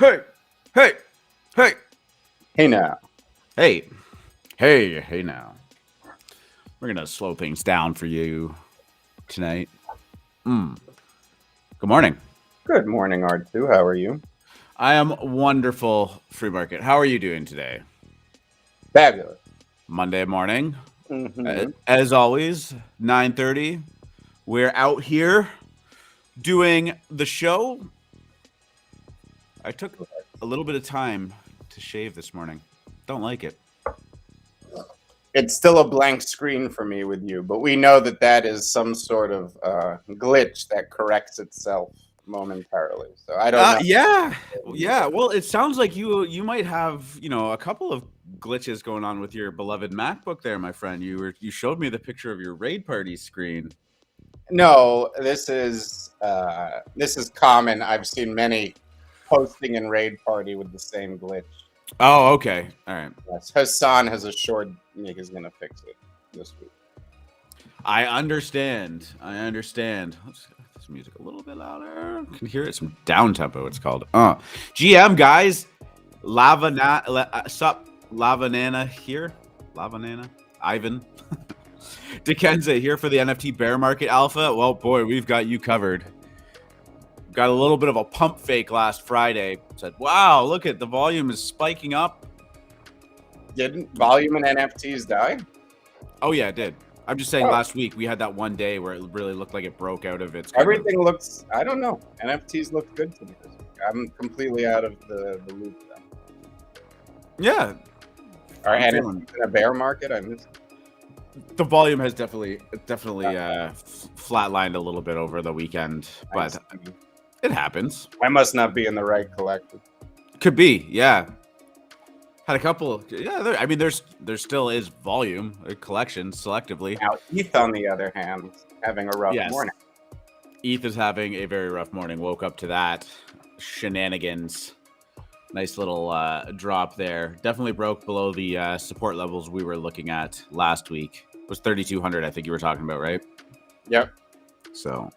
Hey, hey, hey, Hey now. hey, hey now. We're going to slow things down for you tonight. Good morning. Good morning, R2. How are you? I am wonderful, Free Market. How are you doing today? Fabulous. Monday morning. Mm-hmm. As always, 9:30. We're out here doing the show. I took a little bit of time to shave this morning. Don't like it. It's still a blank screen for me with you, but we know that that is some sort of glitch that corrects itself momentarily. So I don't know. Yeah. Well, it sounds like you might have a couple of glitches going on with your beloved MacBook there, my friend. You showed me the picture of your raid party screen. No, this is common. I've seen many posting in Raid Party with the same glitch. Oh, okay. All right. Yes. Hassan has assured me he's going to fix it this week. I understand. Let's get this music a little bit louder. Can hear it. Some down tempo. It's called. GM guys, Lavanana here. Lavanana. Ivan. Dekenza here for the NFT bear market alpha. Well, boy, we've got you covered. Got a little bit of a pump fake last Friday. Said, wow, look at the volume is spiking up. Didn't volume in NFTs die? Oh, yeah, it did. I'm just saying last week we had that one day where it really looked like it broke out of its... Everything looks... I don't know. NFTs look good to me this week. I'm completely out of the loop then. Yeah. Are NFTs in a bear market? I missed it. The volume has definitely flatlined a little bit over the weekend, but it happens. I must not be in the right collective. Could be, yeah. Had a couple. Yeah, I mean, there still is volume, a collection selectively. Now, ETH, on the other hand, having a rough morning. ETH is having a very rough morning. Woke up to that shenanigans. Nice little drop there. Definitely broke below the support levels we were looking at last week. It was 3,200, I think you were talking about, right? Yep. So,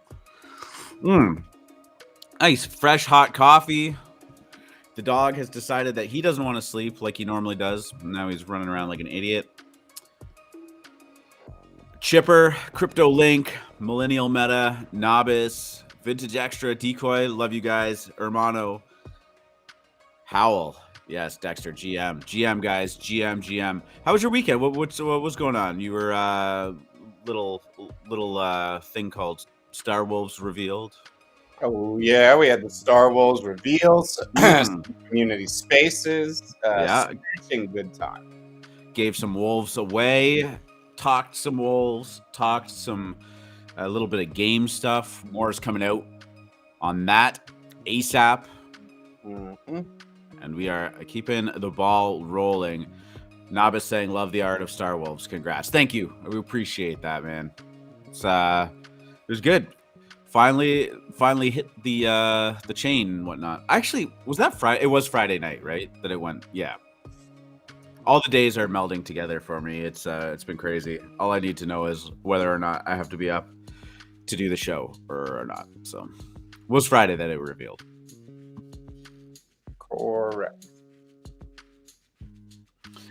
nice fresh hot coffee. The dog has decided that he doesn't want to sleep like he normally does. Now he's running around like an idiot. Chipper, Crypto Link, Millennial Meta, Nobis, Vintage Extra, Decoy. Love you guys. Hermano. Howl. Yes, Dexter. GM, guys. GM. How was your weekend? What was going on? You were little thing called Star Wolves revealed. Oh, yeah. We had the Star Wolves reveals, community spaces. Good time. Gave some wolves away. Talked some wolves. Talked a little bit of game stuff. More is coming out on that ASAP. And we are keeping the ball rolling. Nabis saying, love the art of Star Wolves. Congrats. Thank you. We appreciate that, man. It was good. Finally hit the chain and whatnot. Actually, was that Friday? It was Friday night, right? That it went. Yeah. All the days are melding together for me. It's been crazy. All I need to know is whether or not I have to be up to do the show or not. So it was Friday that it revealed. Correct.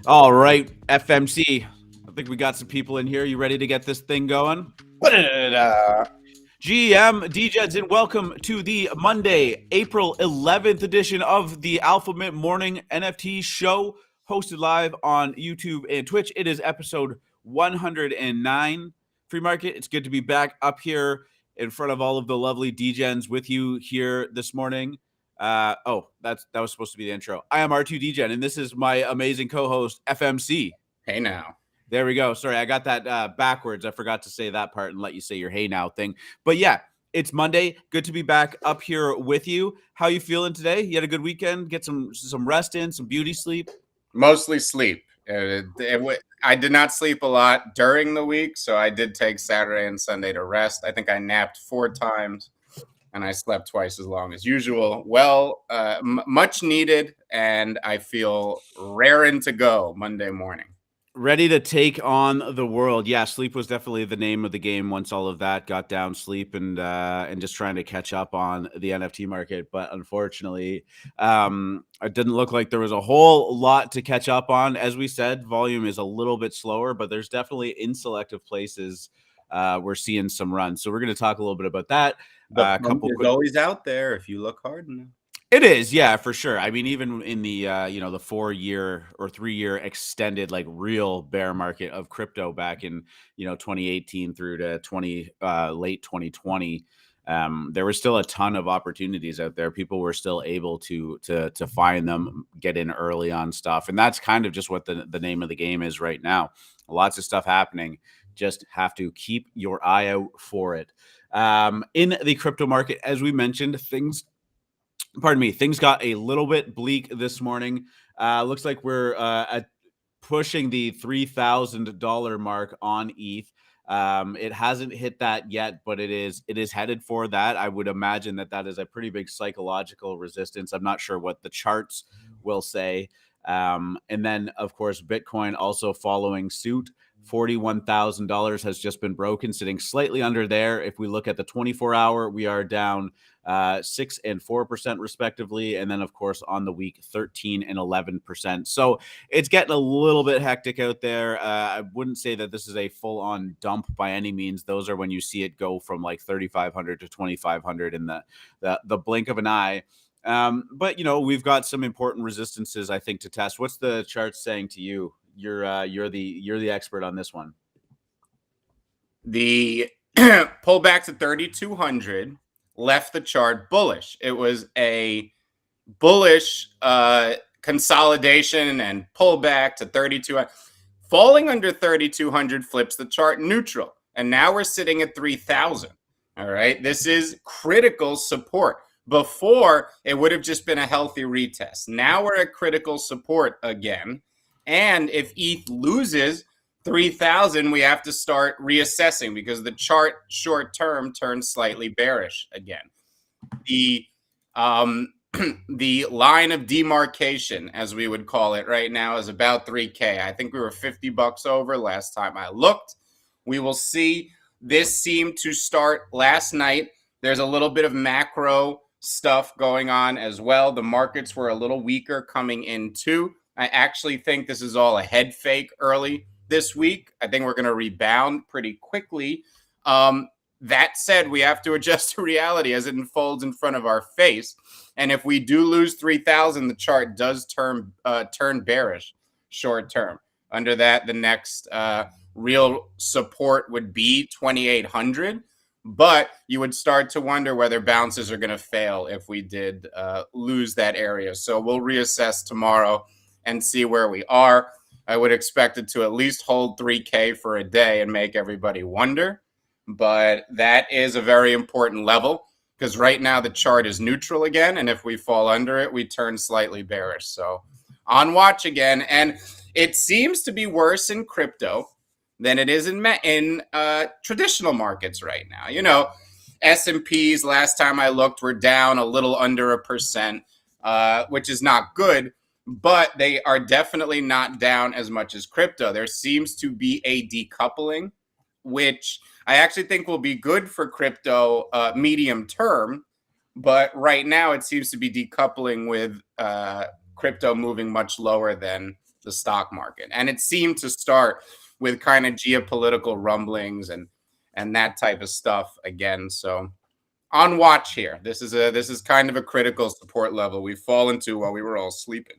All right, FMC. I think we got some people in here. You ready to get this thing going? GM DJs, and welcome to the Monday, April 11th edition of the AlphaMint Morning NFT Show, hosted live on YouTube and Twitch. It is episode 109. Free Market, it's good to be back up here in front of all of the lovely DJs with you here this morning. That was supposed to be the intro. I am R2 DJen, and this is my amazing co-host, FMC. Hey now. There we go. Sorry, I got that backwards. I forgot to say that part and let you say your hey now thing. But yeah, it's Monday. Good to be back up here with you. How you feeling today? You had a good weekend? Get some rest in, some beauty sleep? Mostly sleep. I did not sleep a lot during the week, so I did take Saturday and Sunday to rest. I think I napped 4 times, and I slept twice as long as usual. Well, much needed, and I feel raring to go Monday morning. Ready to take on the world. Yeah, sleep was definitely the name of the game once all of that got down. Sleep and just trying to catch up on the NFT market. But unfortunately, it didn't look like there was a whole lot to catch up on. As we said, volume is a little bit slower, but there's definitely in selective places we're seeing some runs. So we're going to talk a little bit about that. The pump is always out there if you look hard enough. It is, yeah, for sure. I mean, even in the the 4-year or 3-year extended like real bear market of crypto back in 2018 through to late 2020, there was still a ton of opportunities out there. People were still able to find them, get in early on stuff, and that's kind of just what the name of the game is right now. Lots of stuff happening. Just have to keep your eye out for it. In the crypto market, as we mentioned, things got a little bit bleak this morning. Looks like we're at pushing the $3,000 mark on ETH. It hasn't hit that yet, but it is headed for that. I would imagine that is a pretty big psychological resistance. I'm not sure what the charts will say. And then, of course, Bitcoin also following suit. $41,000 has just been broken, sitting slightly under there. If we look at the 24-hour, we are down 6% and 4% respectively, and then of course on the week 13% and 11%. So it's getting a little bit hectic out there. I wouldn't say that this is a full-on dump by any means. Those are when you see it go from like 3,500 to 2,500 in the blink of an eye. But we've got some important resistances, I think, to test. What's the chart saying to you? You're the expert on this one. The pullback to 3,200 left the chart bullish. It was a bullish consolidation and pullback to 3,200. Falling under 3,200 flips the chart neutral, and now we're sitting at 3,000. All right, this is critical support. Before, it would have just been a healthy retest. Now we're at critical support again. And if ETH loses 3,000, we have to start reassessing because the chart short term turns slightly bearish again. The the line of demarcation, as we would call it right now, is about 3K. I think we were $50 over last time I looked. We will see. This seemed to start last night. There's a little bit of macro stuff going on as well. The markets were a little weaker coming in too. I actually think this is all a head fake early this week. I think we're going to rebound pretty quickly. That said, we have to adjust to reality as it unfolds in front of our face. And if we do lose 3,000, the chart does turn bearish short term. Under that, the next real support would be 2,800. But you would start to wonder whether bounces are going to fail if we did lose that area. So we'll reassess tomorrow and see where we are. I would expect it to at least hold 3K for a day and make everybody wonder. But that is a very important level because right now the chart is neutral again. And if we fall under it, we turn slightly bearish. So on watch again. And it seems to be worse in crypto than it is in traditional markets right now. S&Ps, last time I looked, were down a little under 1%, which is not good. But they are definitely not down as much as crypto. There seems to be a decoupling, which I actually think will be good for crypto medium term. But right now it seems to be decoupling with crypto moving much lower than the stock market. And it seemed to start with kind of geopolitical rumblings and that type of stuff again. So on watch here. This is kind of a critical support level we've fallen to while we were all sleeping.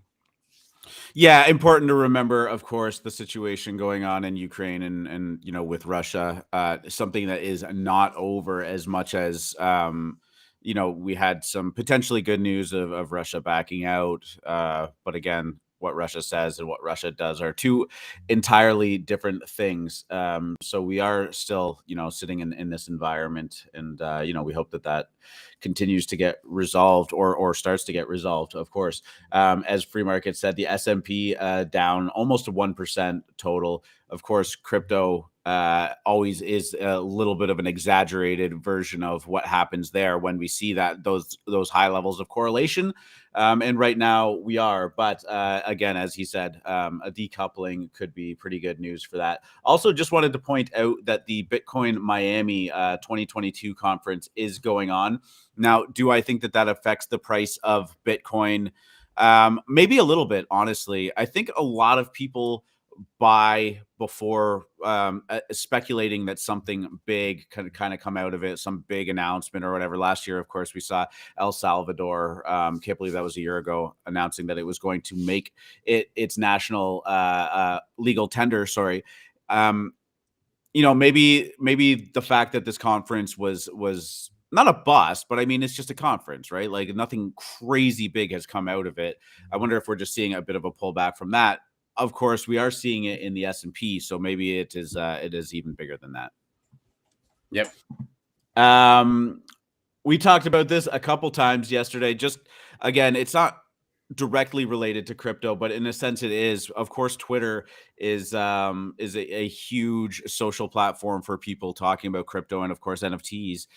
Yeah, important to remember, of course, the situation going on in Ukraine and with Russia, something that is not over as much as we had some potentially good news of Russia backing out, but again, what Russia says and what Russia does are two entirely different things. So we are still, sitting in this environment, and we hope that continues to get resolved or starts to get resolved. Of course, as Free Market said, the S&P down almost 1% total. Of course, crypto always is a little bit of an exaggerated version of what happens there when we see that those high levels of correlation. And right now we are, but again, as he said, a decoupling could be pretty good news for that. Also, just wanted to point out that the Bitcoin Miami 2022 conference is going on now. Do I think that affects the price of Bitcoin? Maybe a little bit, honestly. I think a lot of people buy before speculating that something big can kind of come out of it, some big announcement or whatever. Last year, of course, we saw El Salvador, can't believe that was a year ago, announcing that it was going to make it its national legal tender. Sorry. Maybe the fact that this conference was not a bust, but I mean, it's just a conference, right? Like nothing crazy big has come out of it. I wonder if we're just seeing a bit of a pullback from that. Of course, we are seeing it in the S&P, so maybe it is even bigger than that. Yep. We talked about this a couple times yesterday. Just again, it's not directly related to crypto, but in a sense it is. Of course, Twitter is a huge social platform for people talking about crypto and of course NFTs.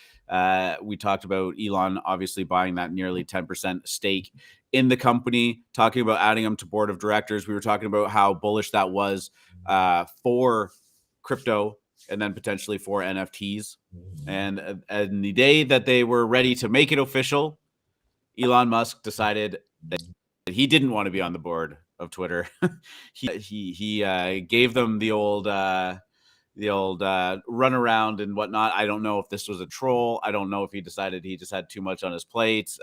We talked about Elon obviously buying that nearly 10% stake in the company, talking about adding them to board of directors. We were talking about how bullish that was for crypto and then potentially for NFTs. And the day that they were ready to make it official, Elon Musk decided that he didn't want to be on the board of Twitter. he gave them the old run around and whatnot. I don't know if this was a troll. I don't know if he decided he just had too much on his plate.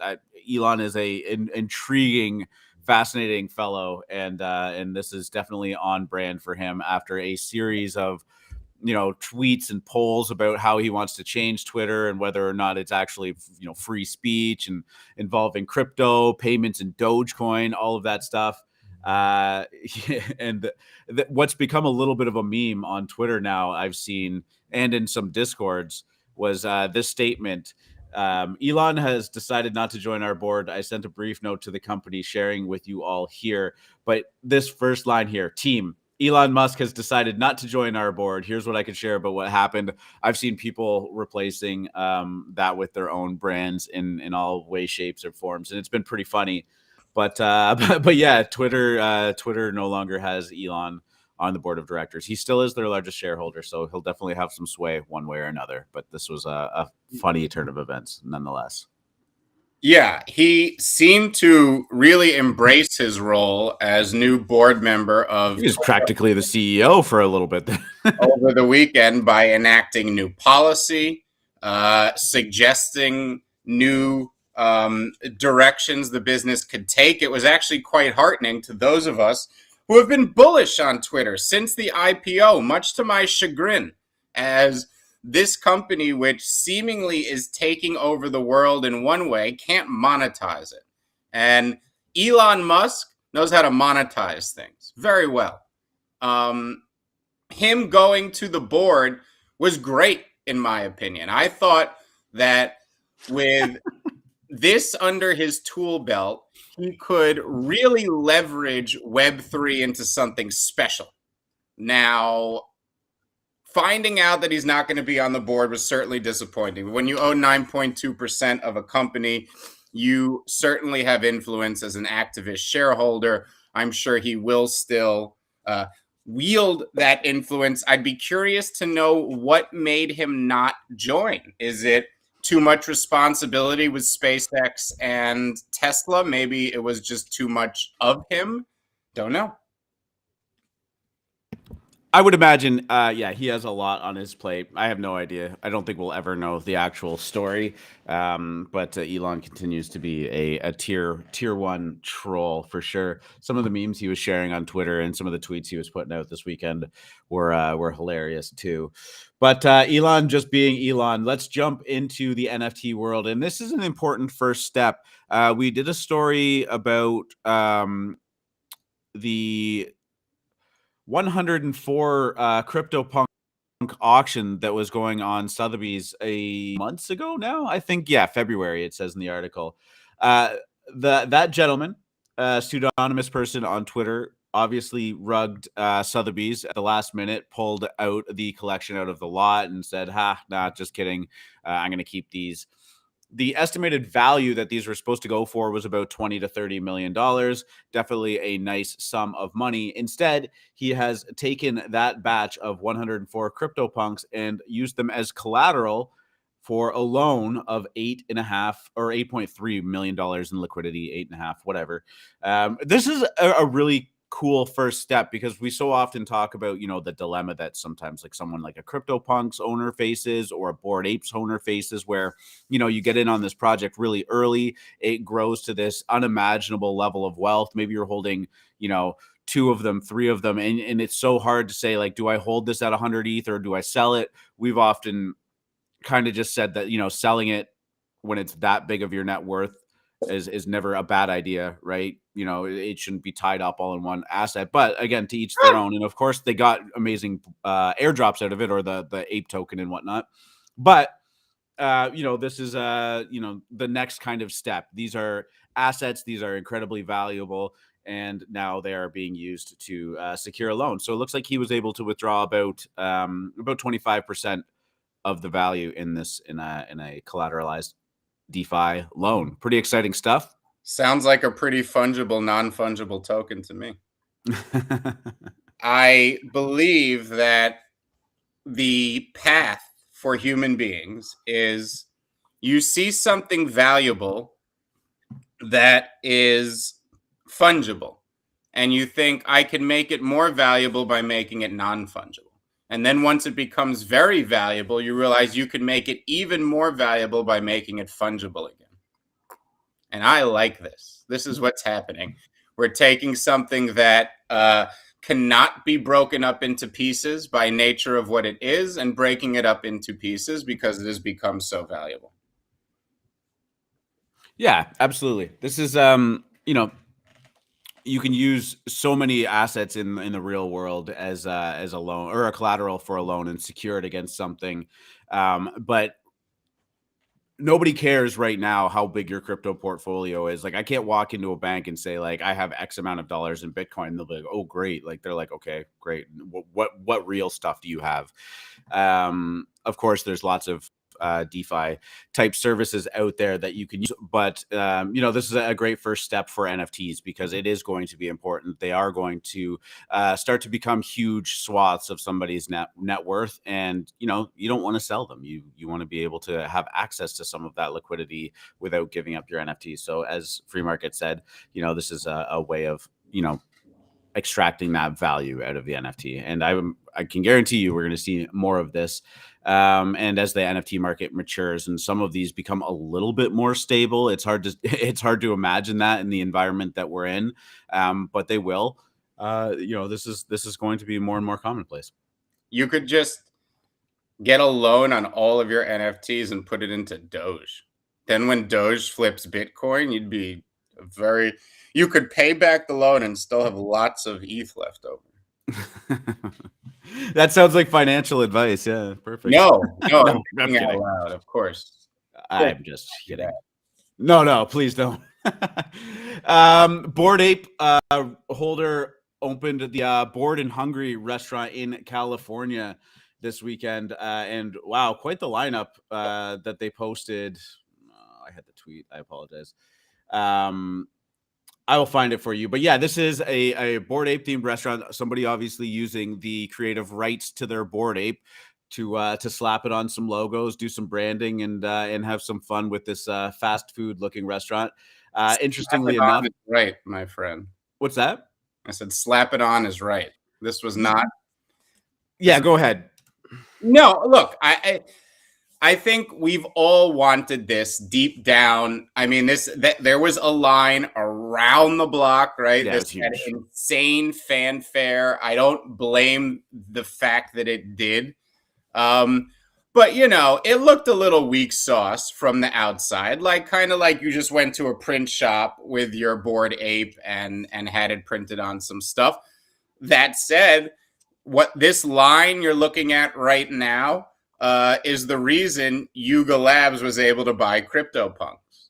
Elon is an intriguing, fascinating fellow, and this is definitely on brand for him after a series of tweets and polls about how he wants to change Twitter and whether or not it's actually free speech and involving crypto payments and Dogecoin, all of that stuff. And what's become a little bit of a meme on Twitter now, I've seen, and in some discords, was this statement. Elon has decided not to join our board. I sent a brief note to the company sharing with you all here. But this first line here, team, Elon Musk has decided not to join our board. Here's what I could share about what happened. I've seen people replacing that with their own brands in all ways, shapes, or forms, and it's been pretty funny. But yeah, Twitter no longer has Elon on the board of directors. He still is their largest shareholder, so he'll definitely have some sway one way or another. But this was a funny turn of events, nonetheless. Yeah, he seemed to really embrace his role as new board member of. He was practically the CEO for a little bit over the weekend by enacting new policy, suggesting new directions the business could take. It was actually quite heartening to those of us who have been bullish on Twitter since the IPO, much to my chagrin, as this company, which seemingly is taking over the world in one way, can't monetize it. And Elon Musk knows how to monetize things very well. Him going to the board was great, in my opinion. I thought that with this under his tool belt, he could really leverage Web3 into something special. Now, finding out that he's not going to be on the board was certainly disappointing. When you own 9.2% of a company, you certainly have influence as an activist shareholder. I'm sure he will still wield that influence. I'd be curious to know what made him not join. Is it too much responsibility with SpaceX and Tesla? Maybe it was just too much of him. Don't know. I would imagine, yeah, he has a lot on his plate. I have no idea. I don't think we'll ever know the actual story. But Elon continues to be a tier one troll for sure. Some of the memes he was sharing on Twitter and some of the tweets he was putting out this weekend were hilarious too. But Elon just being Elon, let's jump into the NFT world. And this is an important first step. We did a story about the 104 CryptoPunk auction that was going on Sotheby's months ago now. I think, yeah, February, it says in the article. That gentleman, pseudonymous person on Twitter, obviously rugged Sotheby's at the last minute, pulled out the collection out of the lot and said, nah, just kidding. I'm going to keep these. The estimated value that these were supposed to go for was about $20 to $30 million. Definitely a nice sum of money. Instead, he has taken that batch of 104 CryptoPunks and used them as collateral for a loan of $8.3 million in liquidity, 8.5, whatever. This is a really cool first step, because we so often talk about, the dilemma that sometimes like someone like a CryptoPunks owner faces or a Bored Apes owner faces, where, you get in on this project really early. It grows to this unimaginable level of wealth. Maybe you're holding, 2 of them, 3 of them. And it's so hard to say, like, do I hold this at 100 ETH or do I sell it? We've often kind of just said that, selling it when it's that big of your net worth is never a bad idea, right? It shouldn't be tied up all in one asset. But again, to each their own. And of course, they got amazing airdrops out of it, or the ape token and whatnot. But this is the next kind of step. These are assets. These are incredibly valuable, and now they are being used to secure a loan. So it looks like he was able to withdraw about 25% of the value in a collateralized DeFi loan. Pretty exciting stuff. Sounds like a pretty fungible, non-fungible token to me. I believe that the path for human beings is you see something valuable that is fungible, and you think, I can make it more valuable by making it non-fungible. And then once it becomes very valuable, you realize you can make it even more valuable by making it fungible again. And I like this. This is what's happening. We're taking something that cannot be broken up into pieces by nature of what it is, and breaking it up into pieces because it has become so valuable. Yeah, absolutely. This is, you can use so many assets in the real world as a loan or a collateral for a loan and secure it against something. But nobody cares right now how big your crypto portfolio is. Like, I can't walk into a bank and say, like, I have X amount of dollars in Bitcoin. And they'll be like, oh, great. Like, they're like, okay, great. What real stuff do you have? Of course, there's lots of DeFi type services out there that you can use, but this is a great first step for NFTs, because it is going to be important. They are going to start to become huge swaths of somebody's net worth, and you don't want to sell them. You want to be able to have access to some of that liquidity without giving up your NFTs. So as Free Market said, this is a way of extracting that value out of the NFT. And I can guarantee you we're going to see more of this. And as the NFT market matures and some of these become a little bit more stable, it's hard to imagine that in the environment that we're in. But they will. This is going to be more and more commonplace. You could just get a loan on all of your NFTs and put it into Doge. Then when Doge flips Bitcoin, you could pay back the loan and still have lots of ETH left over. That sounds like financial advice. Yeah, perfect. No, I'm kidding kidding. Out loud, of course. I'm just kidding. No, please don't. Bored Ape holder opened the Bored and Hungry restaurant in California this weekend, and wow, quite the lineup that they posted. I had the tweet. I apologize. I will find it for you. But yeah, this is a Bored Ape themed restaurant. Somebody obviously using the creative rights to their Bored Ape to slap it on some logos, do some branding, and have some fun with this fast food looking restaurant. Interestingly enough, right, my friend. What's that? I said, slap it on is right. This was not. Yeah, go ahead. No, look, I think we've all wanted this deep down. I mean, there was a line around the block, right? Yeah, this had insane fanfare. I don't blame the fact that it did. But it looked a little weak sauce from the outside, kind of like you just went to a print shop with your Bored Ape and had it printed on some stuff. That said, what this line you're looking at right now is the reason Yuga Labs was able to buy CryptoPunks,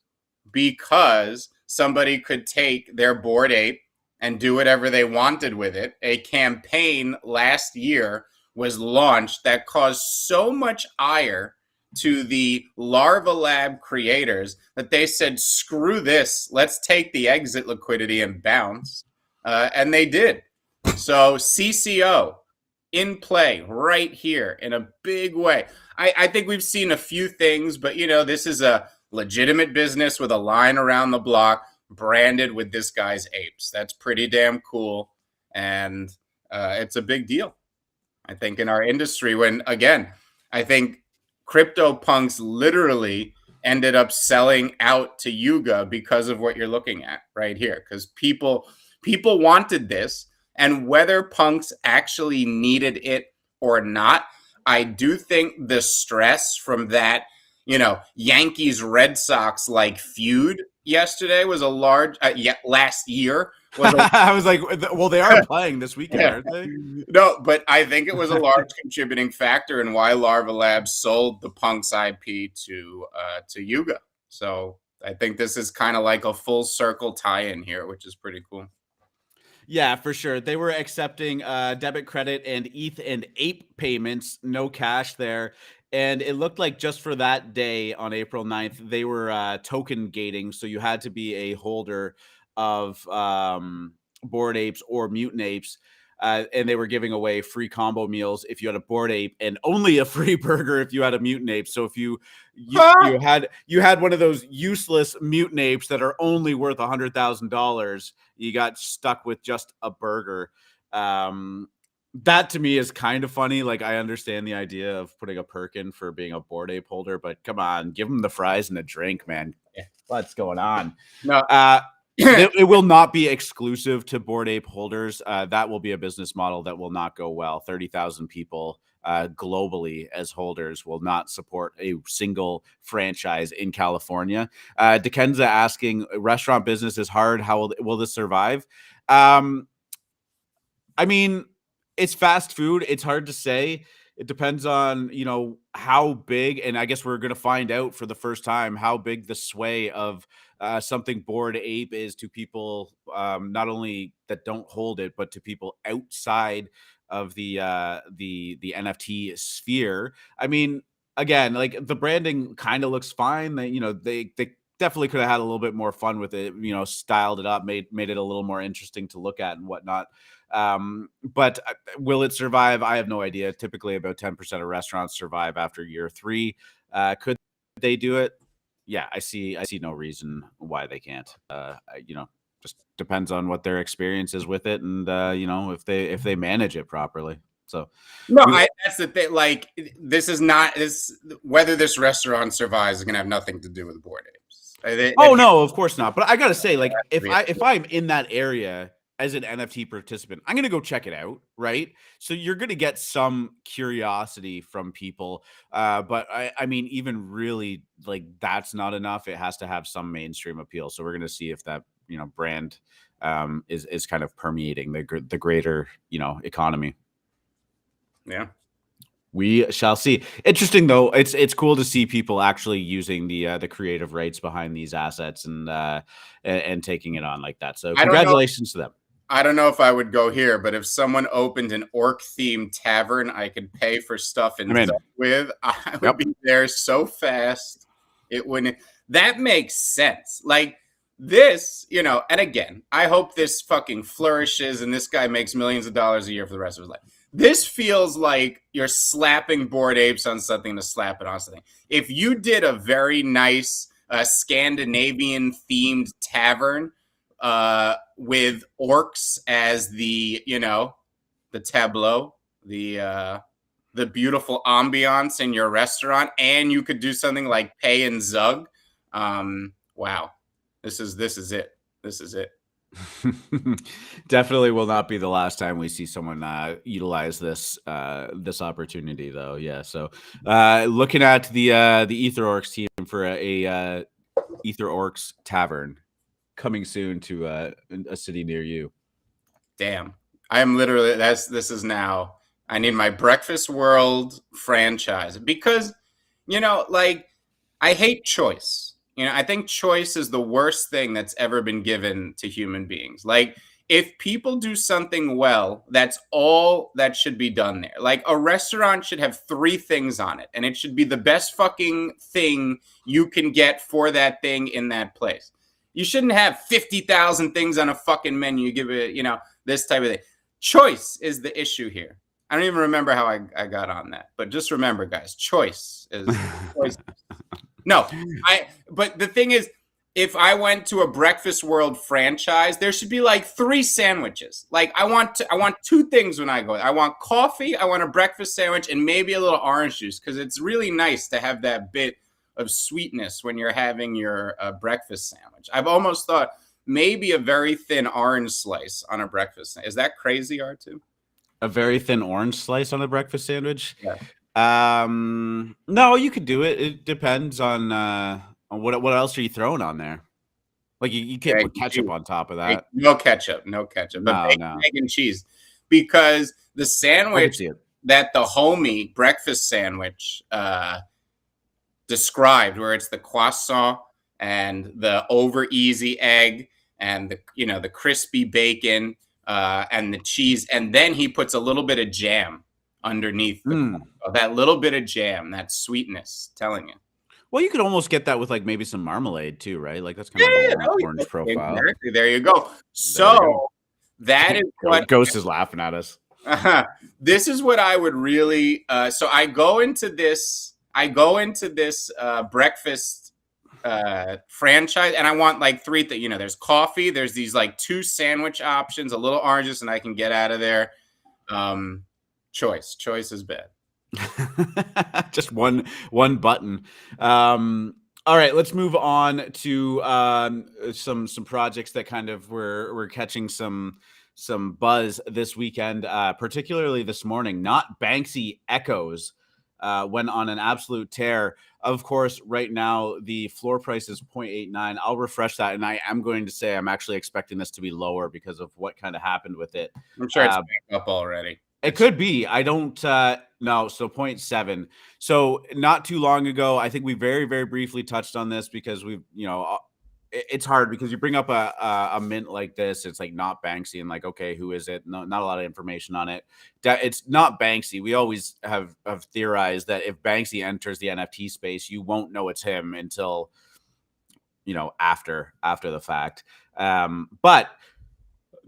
because somebody could take their Bored Ape and do whatever they wanted with it. A campaign last year was launched that caused so much ire to the Larva Lab creators that they said, screw this, let's take the exit liquidity and bounce. And they did. So CCO in play right here in a big way. I think we've seen a few things, but this is a legitimate business with a line around the block branded with this guy's apes. That's pretty damn cool. And it's a big deal, I think, in our industry when, again, I think CryptoPunks literally ended up selling out to Yuga because of what you're looking at right here. Because people wanted this, and whether punks actually needed it or not, I do think the stress from that, Yankees Red Sox like feud yesterday was a large. Last year was. I was like, well, they are playing this weekend, aren't they? No, but I think it was a large contributing factor in why Larva Labs sold the Punks IP to Yuga. So I think this is kind of like a full circle tie-in here, which is pretty cool. Yeah, for sure. They were accepting debit, credit, and ETH and ape payments, no cash there. And it looked like just for that day on April 9th, they were token gating. So you had to be a holder of Bored Apes or Mutant Apes. And they were giving away free combo meals if you had a Bored Ape, and only a free burger if you had a Mutant Ape. So if you had one of those useless Mutant Apes that are only worth $100,000, you got stuck with just a burger. That to me is kind of funny. Like, I understand the idea of putting a perk in for being a Bored Ape holder, but come on, give them the fries and a drink, man. What's going on? No. It will not be exclusive to Bored Ape holders. That will be a business model that will not go well. 30,000 people globally as holders will not support a single franchise in California. Dekenza asking, restaurant business is hard. How will this survive? I mean, it's fast food. It's hard to say. It depends on, how big, and I guess we're going to find out for the first time how big the sway of something Bored Ape is to people, not only that don't hold it, but to people outside of the NFT sphere. I mean, again, like, the branding kind of looks fine. They definitely could have had a little bit more fun with it, styled it up, made it a little more interesting to look at and whatnot. But will it survive? I have no idea. Typically about 10% of restaurants survive after year 3. Could they do it? Yeah, I see no reason why they can't. Just depends on what their experience is with it, and if they manage it properly. So that's the thing. Like, this is not whether this restaurant survives is gonna have nothing to do with Bored Apes. No, of course not. But I gotta say, like, if I'm in that area as an NFT participant, I'm going to go check it out, right? So you're going to get some curiosity from people. But I mean, even really, like, that's not enough. It has to have some mainstream appeal. So we're going to see if that, brand is kind of permeating the greater, economy. Yeah. We shall see. Interesting though. It's cool to see people actually using the creative rights behind these assets and taking it on like that. So congratulations to them. I don't know if I would go here, but if someone opened an orc-themed tavern I could pay for stuff and stuff with, I would be there so fast. It wouldn't. That makes sense. Like this, and again, I hope this fucking flourishes and this guy makes millions of dollars a year for the rest of his life. This feels like you're slapping Bored Apes on something to slap it on something. If you did a very nice Scandinavian-themed tavern with orcs as the tableau, the beautiful ambiance in your restaurant, and you could do something like Pay and Zug. Wow, this is it. This is it. Definitely will not be the last time we see someone utilize this opportunity, though. Yeah. So looking at the Ether Orcs team for a Ether Orcs tavern coming soon to a city near you. Damn. I am literally, this is now, I need my Breakfast World franchise because, like, I hate choice. I think choice is the worst thing that's ever been given to human beings. Like, If people do something well, that's all that should be done there. Like a restaurant should have 3 things on it, and it should be the best fucking thing you can get for that thing in that place. You shouldn't have 50,000 things on a fucking menu. You give it, this type of thing. Choice is the issue here. I don't even remember how I got on that, but just remember, guys, choice is choice. No, but the thing is, if I went to a Breakfast World franchise, there should be like 3 sandwiches. Like I want 2 things when I go. I want coffee, I want a breakfast sandwich, and maybe a little orange juice, because it's really nice to have that bit of sweetness when you're having your breakfast sandwich. I've almost thought maybe a very thin orange slice on a breakfast sandwich. Is that crazy, R2? A very thin orange slice on a breakfast sandwich? Yeah. No, you could do it. It depends on what else are you throwing on there? Like you can't put ketchup on top of that. No ketchup. But egg and cheese, because the sandwich that the homie breakfast sandwich described, where it's the croissant and the over easy egg and the crispy bacon and the cheese, and then he puts a little bit of jam underneath that little bit of jam, that sweetness, telling you. Well, you could almost get that with like maybe some marmalade too, right? Like that's kind of an orange profile. Exactly. There you go. So that is what Ghost is laughing at us. This is what I would really. So I go into this breakfast franchise, and I want like 3 things. There's coffee. There's these like 2 sandwich options, a little oranges, and I can get out of there. Choice is bad. Just one button. All right, let's move on to some projects that kind of were catching some buzz this weekend, particularly this morning. notBanksy Echoes went on an absolute tear. Of course, right now the floor price is 0.89. I'll refresh that, and I am going to say I'm actually expecting this to be lower because of what kind of happened with it. I'm sure it's back up already. It could be. I don't know. So 0.7. So not too long ago, I think we very, very briefly touched on this because we've, it's hard because you bring up a mint like this. It's like notBanksy and like, okay, who is it? No, not a lot of information on it. It's notBanksy. We always have theorized that if Banksy enters the NFT space, you won't know it's him until, after the fact. But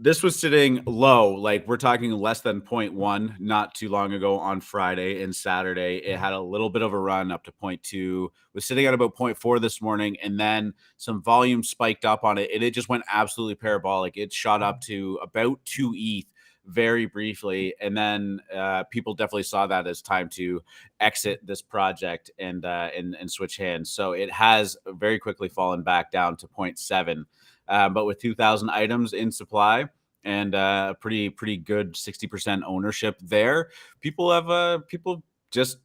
this was sitting low, like we're talking less than 0.1 not too long ago on Friday and Saturday. It had a little bit of a run up to 0.2, was sitting at about 0.4 this morning, and then some volume spiked up on it, and it just went absolutely parabolic. It shot up to about 2 ETH very briefly, and then people definitely saw that as time to exit this project and switch hands. So it has very quickly fallen back down to 0.7. But with 2,000 items in supply and pretty good 60% ownership there, people just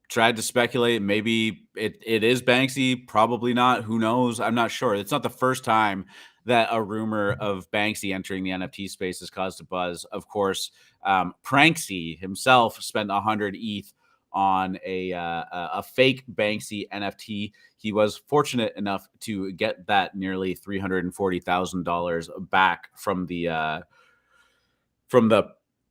tried to speculate. Maybe it is Banksy, probably not. Who knows? I'm not sure. It's not the first time that a rumor of Banksy entering the NFT space has caused a buzz. Of course, Pranksy himself spent 100 ETH on a fake Banksy NFT. He was fortunate enough to get that nearly $340,000 back from the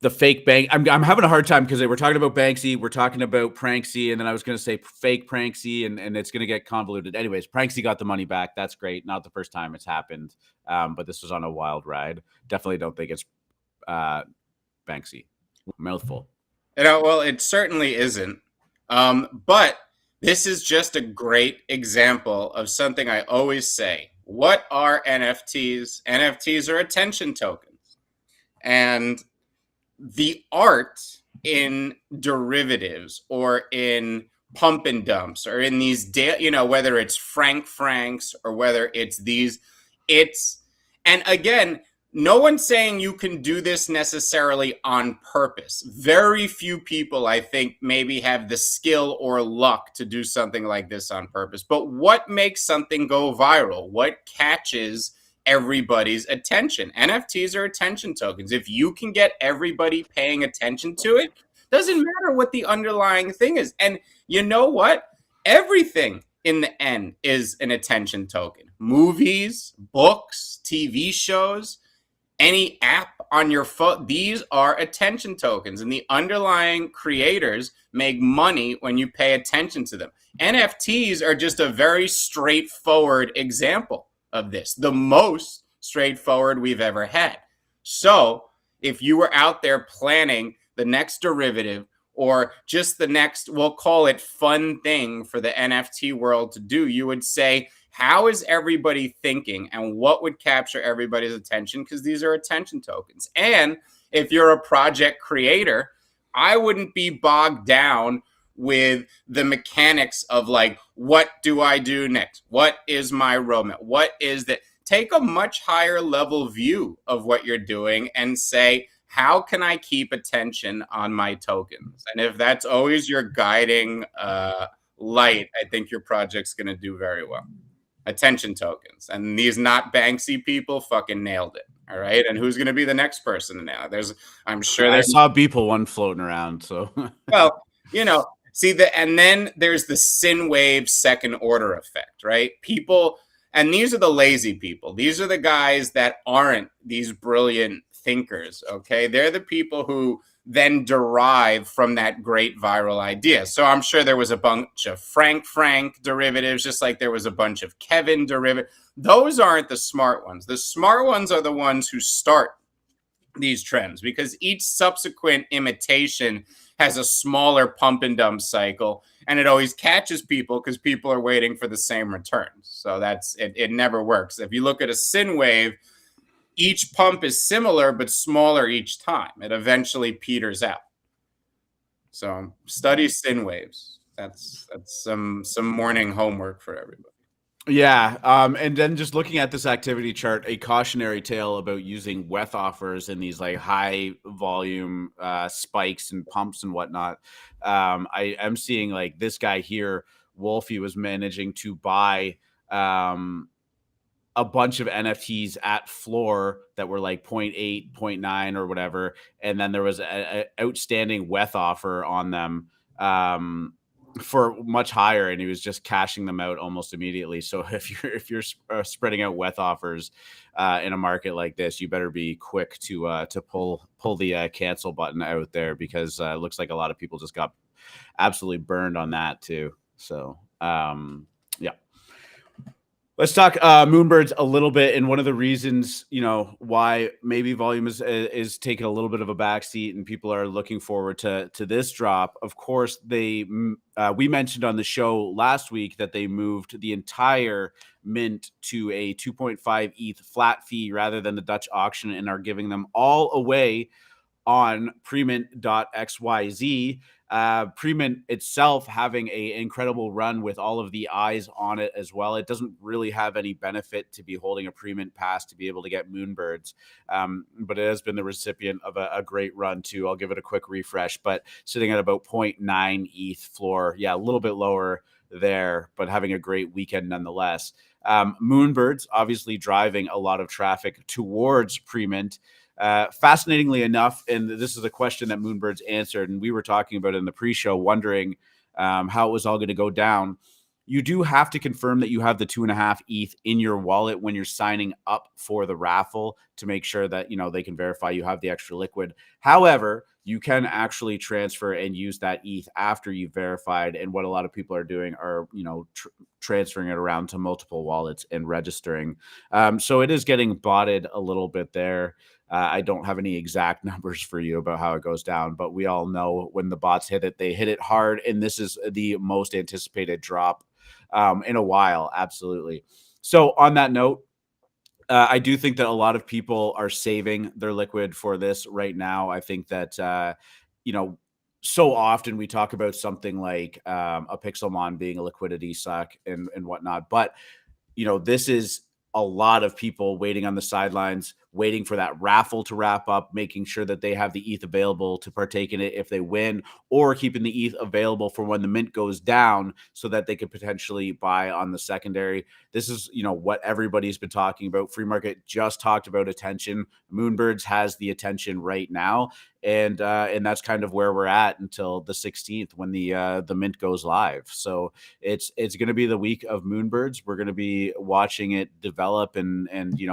fake bank. I'm having a hard time because we're talking about Banksy, we're talking about Pranksy, and then I was going to say fake Pranksy, and it's going to get convoluted. Anyways, Pranksy got the money back. That's great. Not the first time it's happened, but this was on a wild ride. Definitely don't think it's Banksy. Mouthful. Well, it certainly isn't. But this is just a great example of something I always say. What are NFTs? NFTs are attention tokens. And the art in derivatives or in pump and dumps or in these, whether it's Franks or whether it's these, and again, no one's saying you can do this necessarily on purpose. Very few people, I think, maybe have the skill or luck to do something like this on purpose. But what makes something go viral? What catches everybody's attention? NFTs are attention tokens. If you can get everybody paying attention to it, doesn't matter what the underlying thing is. And you know what? Everything in the end is an attention token. Movies, books, TV shows. any app on your phone. These are attention tokens, and the underlying creators make money when you pay attention to them. NFTs are just a very straightforward example of this, the most straightforward we've ever had. So if you were out there planning the next derivative or just the next, we'll call it fun thing for the NFT world to do, you would say, how is everybody thinking and what would capture everybody's attention? Because these are attention tokens. And if you're a project creator, I wouldn't be bogged down with the mechanics of like, what do I do next? What is my roadmap? What is that? Take a much higher level view of what you're doing and say, how can I keep attention on my tokens? And if that's always your guiding light, I think your project's going to do very well. Attention tokens. And these notBanksy people fucking nailed it. All right. And who's going to be the next person to nail it? I'm sure I saw Beeple one floating around. So, well, you know, and then there's the sin wave second order effect, right? People, and these are the lazy people. These are the guys that aren't these brilliant thinkers. Okay. They're the people who then derive from that great viral idea. So I'm sure there was a bunch of Frank derivatives, just like there was a bunch of Kevin derivatives. Those aren't the smart ones. The smart ones are the ones who start these trends, because each subsequent imitation has a smaller pump and dump cycle, and it always catches people because people are waiting for the same returns. So that's it. It never works. If you look at a sin wave, each pump is similar but smaller each time. It eventually peters out. So study sin waves. That's some morning homework for everybody. Yeah, and then just looking at this activity chart, a cautionary tale about using WETH offers in these like high volume spikes and pumps and whatnot. I am seeing like this guy here, Wolfie, was managing to buy a bunch of NFTs at floor that were like 0.8, 0.9 or whatever. And then there was an outstanding WETH offer on them for much higher, and he was just cashing them out almost immediately. So if you're spreading out WETH offers in a market like this, you better be quick to pull the cancel button out there, because it looks like a lot of people just got absolutely burned on that too. So yeah. Let's talk Moonbirds a little bit, and one of the reasons, why maybe volume is taking a little bit of a backseat, and people are looking forward to this drop. Of course, we mentioned on the show last week that they moved the entire mint to a 2.5 ETH flat fee rather than the Dutch auction, and are giving them all away on premint.xyz. Premint itself having an incredible run with all of the eyes on it as well. It doesn't really have any benefit to be holding a Premint pass to be able to get Moonbirds, but it has been the recipient of a great run too. I'll give it a quick refresh, but sitting at about 0.9 ETH floor. Yeah, a little bit lower there, but having a great weekend nonetheless. Moonbirds obviously driving a lot of traffic towards Premint. Fascinatingly enough, and this is a question that Moonbirds answered, and we were talking about it in the pre-show, wondering how it was all going to go down. You do have to confirm that you have the 2.5 ETH in your wallet when you're signing up for the raffle to make sure that they can verify you have the extra liquid. However, you can actually transfer and use that ETH after you've verified. And what a lot of people are doing are transferring it around to multiple wallets and registering. So it is getting botted a little bit there. I don't have any exact numbers for you about how it goes down, but we all know when the bots hit it, they hit it hard. And this is the most anticipated drop in a while. Absolutely. So on that note, I do think that a lot of people are saving their liquid for this right now. I think that, so often we talk about something like a Pixelmon being a liquidity suck and whatnot. But, this is a lot of people waiting on the sidelines, waiting for that raffle to wrap up, making sure that they have the ETH available to partake in it if they win, or keeping the ETH available for when the mint goes down so that they could potentially buy on the secondary. This is, what everybody's been talking about. Free market just talked about attention. Moonbirds has the attention right now. And that's kind of where we're at until the 16th when the mint goes live. So it's going to be the week of Moonbirds. We're going to be watching it develop, and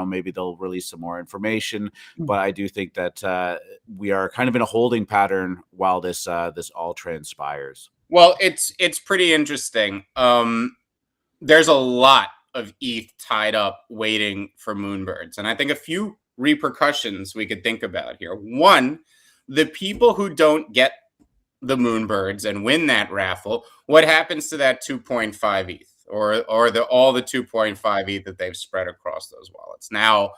maybe they'll release some more information. But I do think that we are kind of in a holding pattern while this all transpires. Well, it's pretty interesting. There's a lot of ETH tied up waiting for Moonbirds, and I think a few repercussions we could think about here. One, the people who don't get the Moonbirds and win that raffle, what happens to that 2.5 ETH or all the 2.5 ETH that they've spread across those wallets? Now,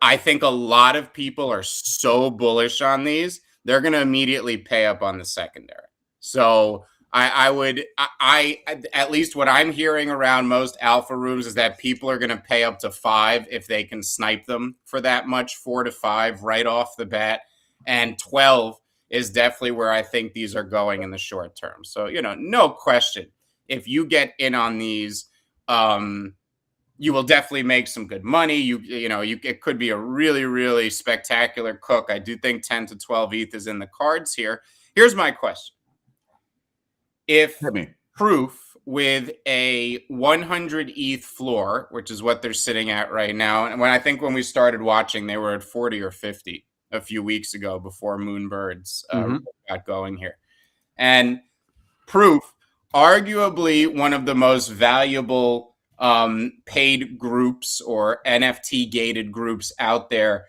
I think a lot of people are so bullish on these, they're going to immediately pay up on the secondary. So I would at least what I'm hearing around most alpha rooms is that people are going to pay up to 5 if they can snipe them for that much, 4 to 5 right off the bat, and 12 is definitely where I think these are going in the short term. So, no question, if you get in on these, you will definitely make some good money. It could be a really, really spectacular cook. I do think 10 to 12 ETH is in the cards here. Here's my question. If Proof with a 100 ETH floor, which is what they're sitting at right now, and when we started watching, they were at 40 or 50 a few weeks ago before Moonbirds got going here. And Proof, arguably one of the most valuable paid groups or NFT gated groups out there,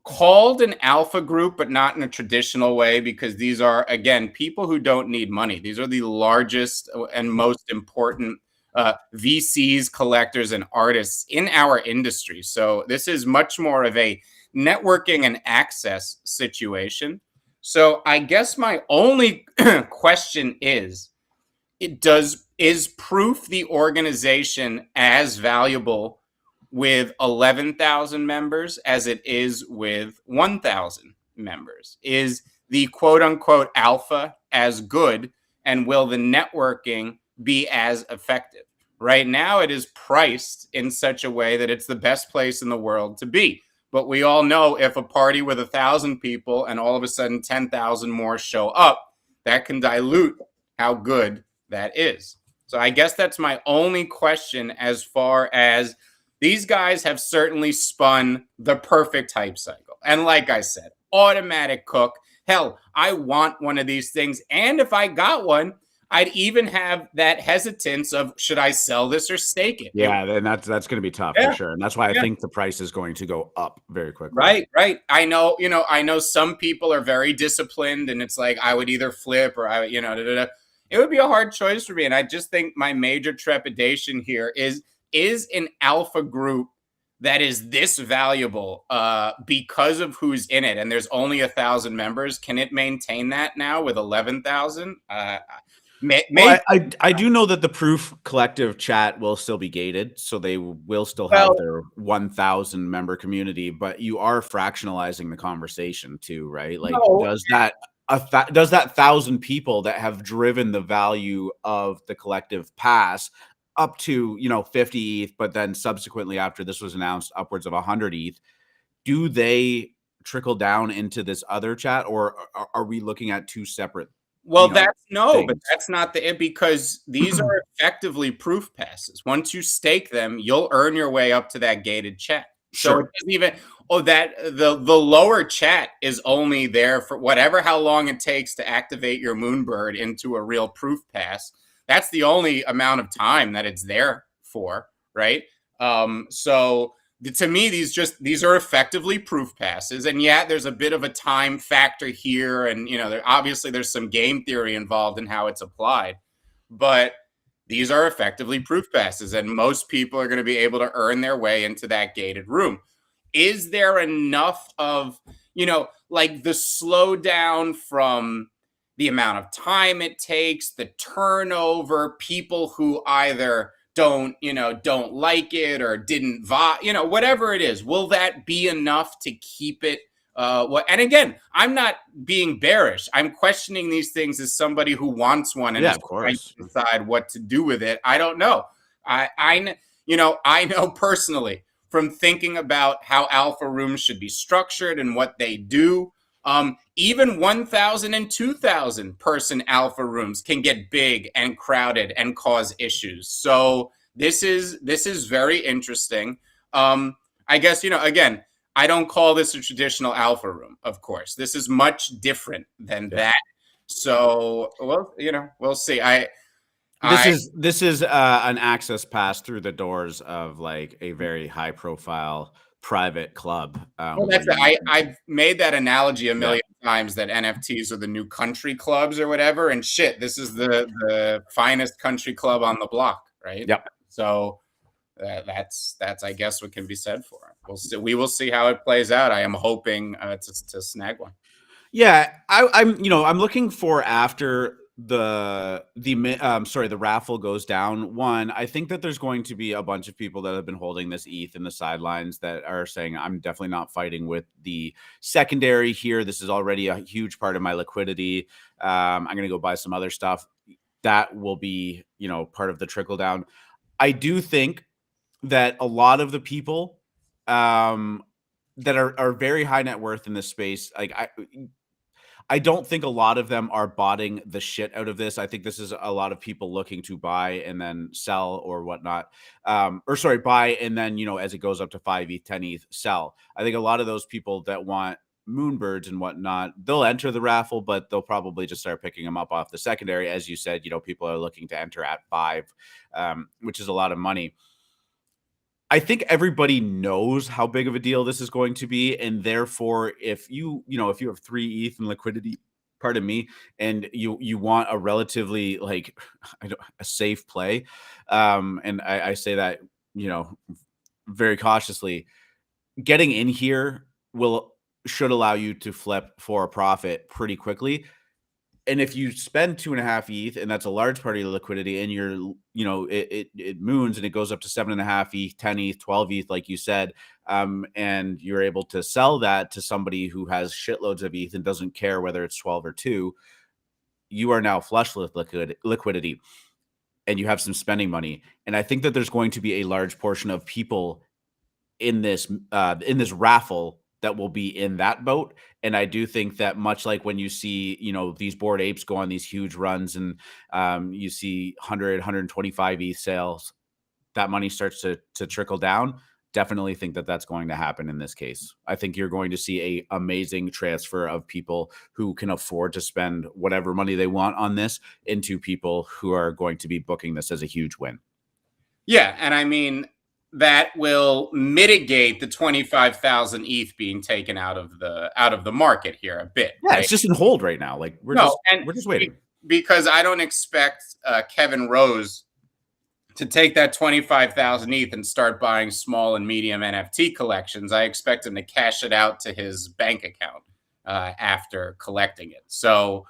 called an alpha group, but not in a traditional way, because these are, again, people who don't need money. These are the largest and most important VCs, collectors, and artists in our industry. So this is much more of a networking and access situation. So I guess my only question is Proof the organization as valuable with 11,000 members as it is with 1,000 members? Is the quote unquote alpha as good, and will the networking be as effective? Right now, it is priced in such a way that it's the best place in the world to be. But we all know if a party with 1,000 people and all of a sudden 10,000 more show up, that can dilute how good that is. So I guess that's my only question, as far as these guys have certainly spun the perfect hype cycle. And like I said, automatic cook. Hell, I want one of these things. And if I got one, I'd even have that hesitance of, should I sell this or stake it? Yeah, and that's going to be tough for sure. And that's why I think the price is going to go up very quickly. Right. I know some people are very disciplined, and it's like, I would either flip or it would be a hard choice for me. And I just think my major trepidation here is an alpha group that is this valuable because of who's in it, and there's only 1,000 members. Can it maintain that now with 11,000? Well, I do know that the Proof Collective chat will still be gated, so they will still have their 1,000 member community. But you are fractionalizing the conversation too, right? Like, does that 1,000 people that have driven the value of the collective pass up to 50 ETH, but then subsequently after this was announced, upwards of 100 ETH, do they trickle down into this other chat, or are we looking at two separate? Well, but that's not because these are effectively proof passes. Once you stake them, you'll earn your way up to that gated chat. So it doesn't even the lower chat is only there for how long it takes to activate your Moonbird into a real proof pass. That's the only amount of time that it's there for, right? So to me, these are effectively proof passes, and there's a bit of a time factor here, and there's some game theory involved in how it's applied, but these are effectively proof passes, and most people are going to be able to earn their way into that gated room. Is there enough of like the slowdown from the amount of time it takes, the turnover, people who either don't like it or didn't vote, whatever it is, will that be enough to keep it? And again, I'm not being bearish. I'm questioning these things as somebody who wants one and is trying to decide what to do with it. I don't know. I know personally from thinking about how alpha rooms should be structured and what they do. Even 1,000 and 2,000 person alpha rooms can get big and crowded and cause issues. So this is very interesting. I guess, again, I don't call this a traditional alpha room, of course. This is much different than that. So, well, we'll see. This is an access pass through the doors of like a very high profile private club. Well, I've made that analogy a million times that NFTs are the new country clubs or whatever, and shit, this is the finest country club on the block, right? Yep. So that's I guess what can be said for it. We'll see. We will see how it plays out. I am hoping to snag one. Yeah, I'm looking for after the raffle goes down. One, I think that there's going to be a bunch of people that have been holding this ETH in the sidelines that are saying, I'm definitely not fighting with the secondary here. This is already a huge part of my liquidity. I'm going to go buy some other stuff. That will be, part of the trickle down. I do think that a lot of the people that are very high net worth in this space, like I don't think a lot of them are botting the shit out of this. I think this is a lot of people looking to buy and then sell or whatnot. Buy and then, as it goes up to 5 ETH, 10 ETH, sell. I think a lot of those people that want Moonbirds and whatnot, they'll enter the raffle, but they'll probably just start picking them up off the secondary. As you said, people are looking to enter at 5, which is a lot of money. I think everybody knows how big of a deal this is going to be, and therefore, if you have 3 ETH in liquidity, pardon me, and you want a relatively a safe play, and I say that very cautiously, getting in here should allow you to flip for a profit pretty quickly. And if you spend 2.5 ETH, and that's a large part of your liquidity, and it moons and it goes up to 7.5 ETH, 10 ETH, 12 ETH, like you said, and you're able to sell that to somebody who has shitloads of ETH and doesn't care whether it's 12 or 2, you are now flush with liquidity, and you have some spending money. And I think that there's going to be a large portion of people in this raffle that will be in that boat. And I do think that much like when you see, these Bored Apes go on these huge runs and you see 100, 125 ETH sales, that money starts to trickle down. Definitely think that that's going to happen in this case. I think you're going to see a amazing transfer of people who can afford to spend whatever money they want on this into people who are going to be booking this as a huge win. Yeah. And I mean, that will mitigate the 25,000 ETH being taken out of the market here a bit. Yeah, right? It's just in hold right now. Like we're just waiting, because I don't expect Kevin Rose to take that 25,000 ETH and start buying small and medium NFT collections. I expect him to cash it out to his bank account after collecting it. So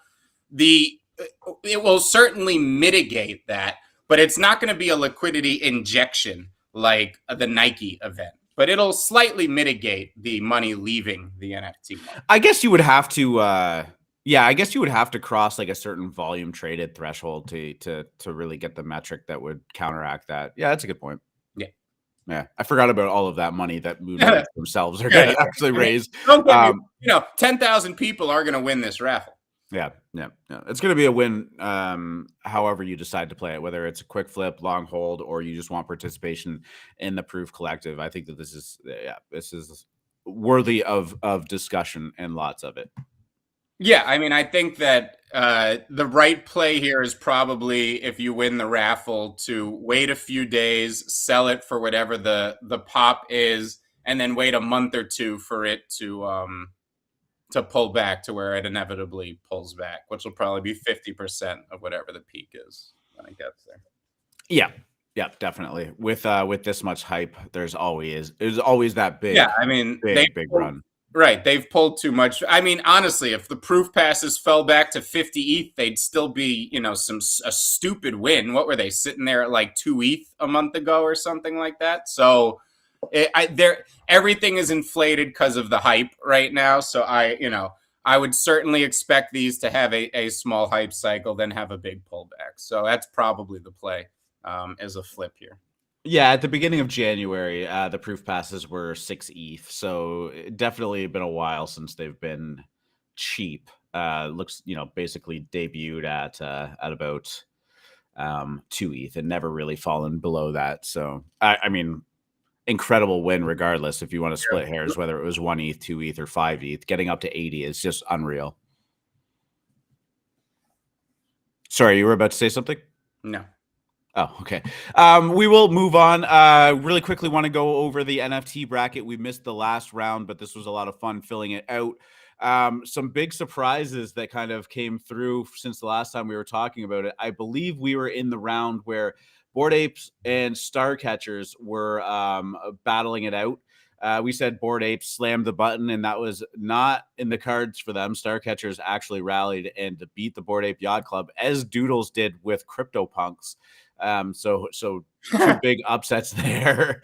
it will certainly mitigate that, but it's not going to be a liquidity injection like the Nike event, but it'll slightly mitigate the money leaving the NFT market. I guess you would have to, I guess you would have to cross like a certain volume traded threshold to really get the metric that would counteract that. Yeah, that's a good point. Yeah, I forgot about all of that money that Moonbirds themselves are going to actually raise. 10,000 people are going to win this raffle. Yeah. It's going to be a win, however you decide to play it, whether it's a quick flip, long hold, or you just want participation in the Proof Collective. I think that this is worthy of discussion and lots of it. Yeah, I mean, I think that the right play here is probably, if you win the raffle, to wait a few days, sell it for whatever the pop is, and then wait a month or two for it to pull back to where it inevitably pulls back, which will probably be 50% of whatever the peak is when it gets there. Yeah, definitely. With this much hype, there's always that big. Yeah, I mean, big run. Right, they've pulled too much. I mean, honestly, if the proof passes fell back to 50 ETH, they'd still be, a stupid win. What were they sitting there at like 2 ETH a month ago or something like that? So everything is inflated because of the hype right now. So I would certainly expect these to have a small hype cycle, then have a big pullback. So that's probably the play as a flip here. Yeah, at the beginning of January, the proof passes were 6 ETH. So definitely been a while since they've been cheap. Looks, basically debuted at about 2 ETH and never really fallen below that. So I mean, incredible win regardless. If you want to split hairs, whether it was 1 ETH, 2 ETH, or 5 ETH, getting up to 80 is just unreal. Sorry, you were about to say something? No. Oh, okay. We will move on. Really quickly want to go over the NFT bracket. We missed the last round, but this was a lot of fun filling it out. Some big surprises that kind of came through since the last time we were talking about it. I believe we were in the round where Bored Apes and Starcatchers were battling it out. We said Bored Apes slammed the button, and that was not in the cards for them. Starcatchers actually rallied and beat the Bored Ape Yacht Club, as Doodles did with CryptoPunks. So two big upsets there.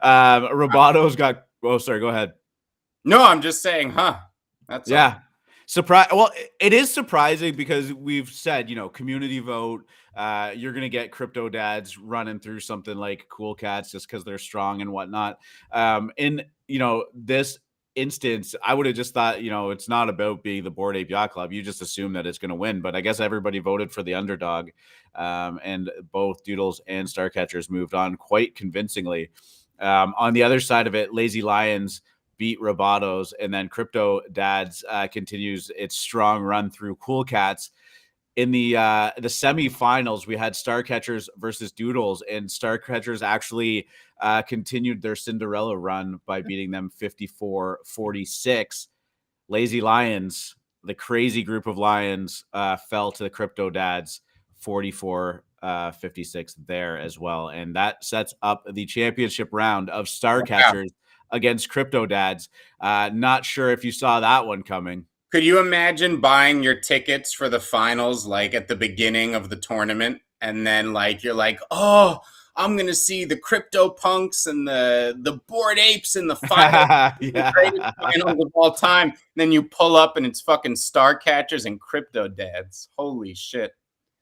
Robato's got. Oh, sorry. Go ahead. No, I'm just saying, That's yeah. Surprise. Well, it is surprising because we've said, community vote. You're going to get CryptoDads running through something like Cool Cats just because they're strong and whatnot. In this instance, I would have just thought, it's not about being the Bored Ape Yacht Club. You just assume that it's going to win, but I guess everybody voted for the underdog, and both Doodles and Starcatchers moved on quite convincingly. On the other side of it, Lazy Lions beat Robotos, and then CryptoDads continues its strong run through Cool Cats. In the semifinals, we had Starcatchers versus Doodles, and Starcatchers actually continued their Cinderella run by beating them 54-46. Lazy Lions, the crazy group of lions, fell to the CryptoDads 44-56 there as well. And that sets up the championship round of Starcatchers against CryptoDads. Not sure if you saw that one coming. Could you imagine buying your tickets for the finals like at the beginning of the tournament, and then you're like, oh, I'm gonna see the CryptoPunks and the Bored Apes in the final, the greatest finals of all time. And then you pull up and it's fucking Starcatchers and CryptoDads. Holy shit!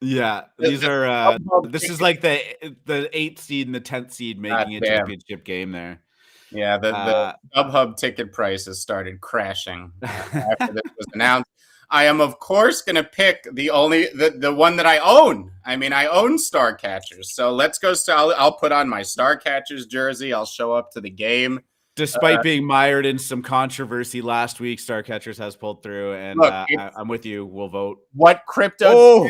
Yeah, these are. This is like the 8th seed and the 10th seed making a championship game there. Yeah, the StubHub ticket prices started crashing after this was announced. I am, of course, going to pick the one that I own. I mean, I own Starcatchers. So let's go. I'll put on my Starcatchers jersey. I'll show up to the game. Despite being mired in some controversy last week, Starcatchers has pulled through, and look, I'm with you. We'll vote. What crypto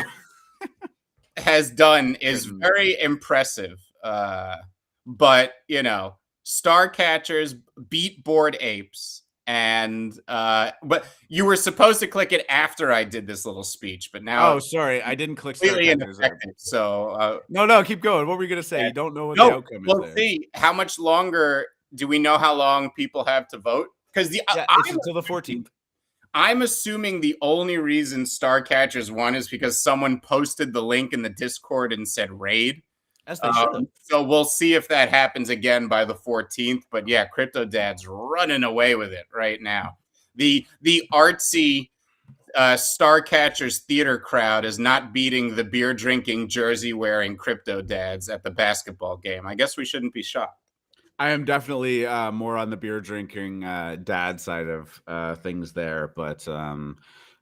has done is very impressive. But, Starcatchers beat Bored Apes, and but you were supposed to click it after I did this little speech, but now sorry, I didn't click Starcatchers. So no, keep going. What were you gonna say? You don't know what the outcome is. We'll see. How much longer do we know? How long people have to vote? Because it's until the 14th. I'm assuming the only reason Starcatchers won is because someone posted the link in the Discord and said raid. As they should. So we'll see if that happens again by the 14th. But yeah, CryptoDad's running away with it right now. The artsy Starcatchers theater crowd is not beating the beer drinking, jersey wearing CryptoDads at the basketball game. I guess we shouldn't be shocked. I am definitely more on the beer drinking dad side of things there, but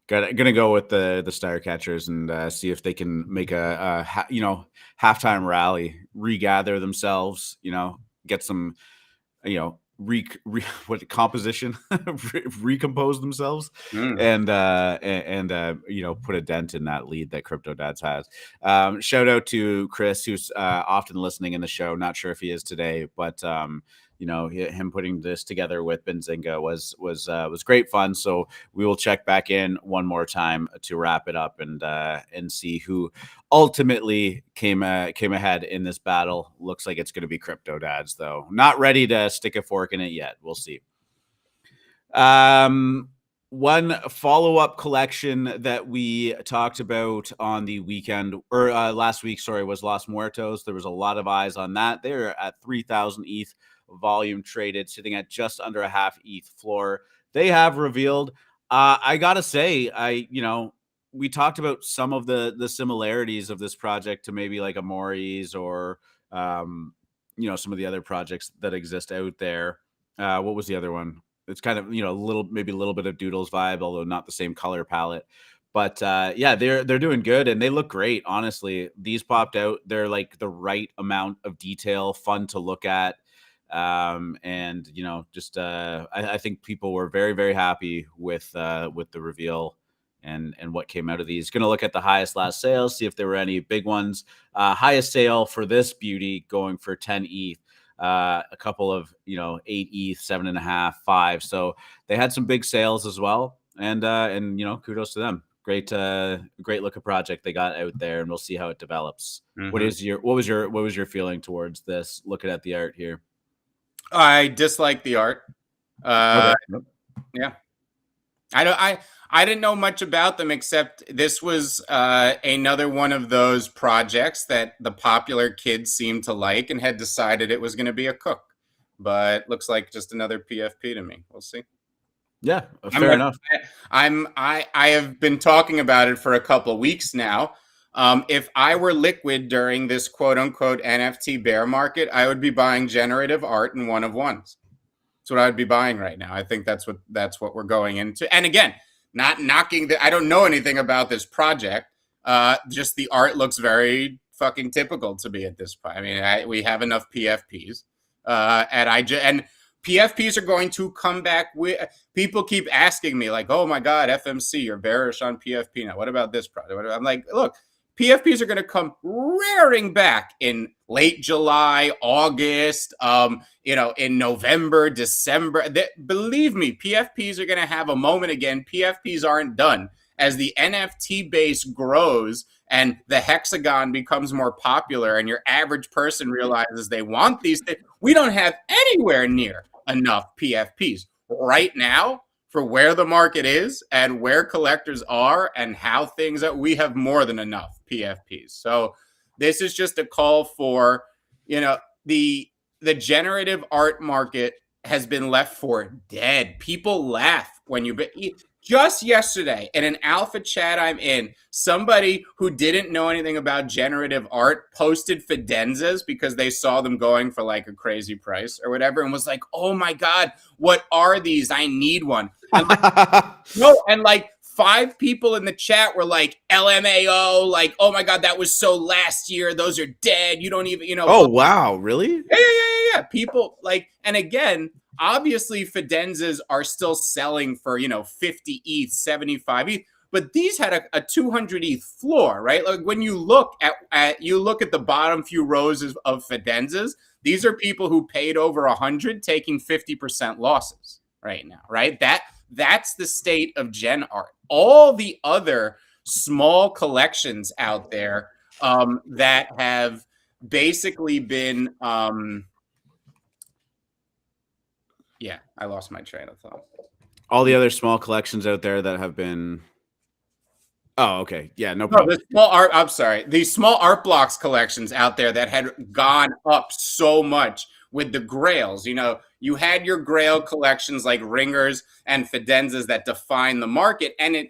gonna go with the Starcatchers and see if they can make a halftime rally, regather themselves, get some, composition, recompose themselves, and put a dent in that lead that CryptoDads has. Shout out to Chris, who's often listening in the show. Not sure if he is today, but him putting this together with Benzinga was great fun. So we will check back in one more time to wrap it up and see who ultimately came ahead in this battle. Looks like it's going to be CryptoDads, though. Not ready to stick a fork in it yet. We'll see. One follow-up collection that we talked about on the weekend or last week, was Los Muertos. There was a lot of eyes on that. They're at 3,000 ETH volume traded, sitting at just under a half ETH floor. They have revealed, I gotta say, we talked about some of the similarities of this project to maybe like Amori's or some of the other projects that exist out there. What was the other one? It's kind of a little bit of Doodles vibe, although not the same color palette. But they're doing good and they look great. Honestly, these popped out. They're like the right amount of detail, fun to look at. And just I think people were very, very happy with the reveal and what came out of these. Going to look at the highest last sales, see if there were any big ones. Highest sale for this beauty going for 10 ETH. A couple of 8 ETH, 7.5, 5. So they had some big sales as well, and kudos to them. Great looking project they got out there, and we'll see how it develops. Mm-hmm. What was your feeling towards this? Looking at the art here, I dislike the art. Okay. Yeah, I didn't know much about them, except this was another one of those projects that the popular kids seemed to like and had decided it was going to be a cook. But looks like just another PFP to me. We'll see. Yeah, fair enough. I have been talking about it for a couple of weeks now. If I were liquid during this quote unquote NFT bear market, I would be buying generative art in one of ones. That's what I'd be buying right now. I think that's what we're going into. And again, not knocking I don't know anything about this project. Just the art looks very fucking typical to me at this point. I mean, we have enough PFPs, and PFPs are going to come back. People keep asking me like, "Oh my God, FMC, you're bearish on PFP now. What about this project?" I'm like, look, PFPs are going to come rearing back in late July, August, in November, December. Believe me, PFPs are going to have a moment again. PFPs aren't done. As the NFT base grows and the hexagon becomes more popular and your average person realizes they want these things, we don't have anywhere near enough PFPs right now for where the market is and where collectors are and how things are. We have more than enough PFPs. So this is just a call for, the generative art market has been left for dead. People laugh when just yesterday in an alpha chat I'm in, somebody who didn't know anything about generative art posted Fidenzas because they saw them going for like a crazy price or whatever, and was like, "Oh my God, what are these? I need one." And like 5 people in the chat were like, "LMAO, like, oh my God, that was so last year. Those are dead. You don't even, Oh, wow. Really? Yeah. People like, and again, obviously Fidenzas are still selling for, 50 ETH, 75 ETH, but these had a 200 ETH floor, right? Like when you look at the bottom few rows of Fidenzas, these are people who paid over 100 taking 50% losses right now, right? That's the state of gen art. All the other small collections out there that have basically been yeah, I lost my train of thought. All the other small collections out there that have been. Oh, okay. Yeah, no problem. These small art blocks collections out there that had gone up so much with the grails. You had your grail collections like ringers and fidenzas that define the market, and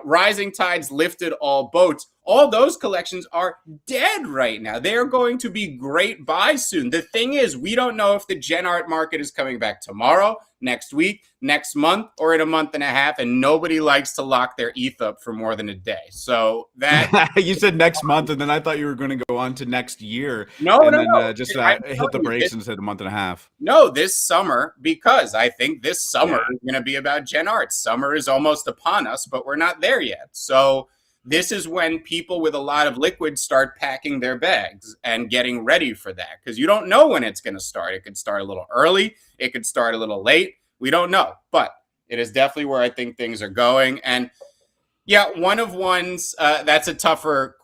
rising tides lifted all boats. All those collections are dead right now. They are going to be great buys soon. The thing is, we don't know if the gen art market is coming back tomorrow, next week, next month, or in a month and a half, and nobody likes to lock their ETH up for more than a day. So that you said next month, and then I thought you were going to go on to next year. No. Just hit the brakes and said a month and a half. No, this summer, because I think this summer is going to be about gen art. Summer is almost upon us, but we're not there yet. So this is when people with a lot of liquid start packing their bags and getting ready for that, because you don't know when it's going to start. It could start a little early. It could start a little late. We don't know, but it is definitely where I think things are going. And yeah, one of ones, that's a tougher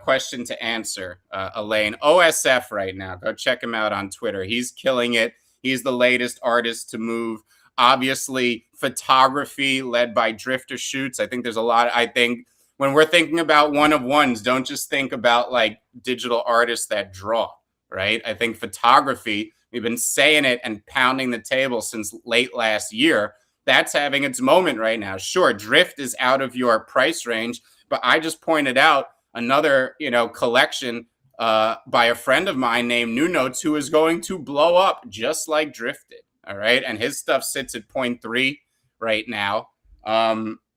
question to answer, Elaine. OSF right now, go check him out on Twitter. He's killing it. He's the latest artist to move. Obviously, photography led by Drifter Shoots. I think there's a lot. I think when we're thinking about one of ones, don't just think about like digital artists that draw, right? I think photography, we've been saying it and pounding the table since late last year. That's having its moment right now. Sure, Drift is out of your price range, but I just pointed out another, collection by a friend of mine named New Notes, who is going to blow up just like Drift did. All right, and his stuff sits at 0.3 right now.